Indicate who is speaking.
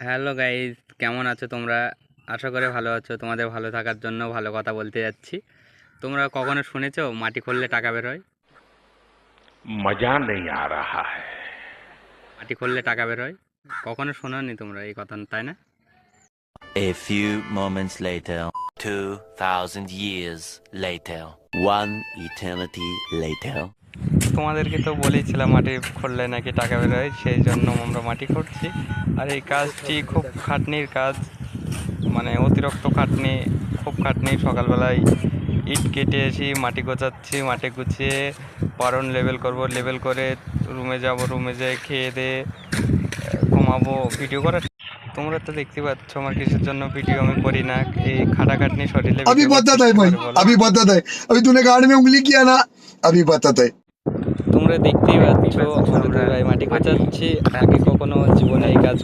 Speaker 1: Hello guys, কেমন আছো তোমরা? আশা করে ভালো আছো। তোমাদের ভালো থাকার জন্য ভালো কথা বলতে যাচ্ছি। তোমরা কখনো শুনেছো মাটি খুঁড়লে টাকা বের হয়?
Speaker 2: मजा नहीं आ रहा है।
Speaker 1: মাটি খুঁড়লে টাকা বের হয়, কখনো শোনোনি তোমরা এই কথা, তাই না?
Speaker 3: A few moments later, 2,000 years later, one eternity later.
Speaker 1: তোমাদেরকে তো বলেছিলাম মাটি খুঁড়লে নাকি টাকা বের হয়, সেই জন্য আমরা মাটি খুঁড়ছি। আর এই কাজটি খুব খাটনির কাজ, মানে অতিরিক্ত খাটনি, খুব খাটনি। সকালবেলায় ইট কেটে এসে মাটি গোছাচ্ছি, মাটি গুছিয়ে পারন লেবেল করব, লেবেল করে রুমে যাব, রুমে যেয়ে খেয়ে দিয়ে ঘুমাবো। ভিডিও করার তোমরা তো দেখতে পাচ্ছ আমার কিসের জন্য ভিডিও আমি করি না। এই খাটাখাটনি শরীরে
Speaker 4: अभी
Speaker 1: ভিডিও
Speaker 4: बताता है भाई, अभी बताता है। अभी तूने गाड़ में उंगली किया ना, अभी बताता है।
Speaker 1: তোমরা দেখতেই পাচ্ছ আমরা মাটি গোছাচ্ছি। আগে কখনো জীবনে এই কাজ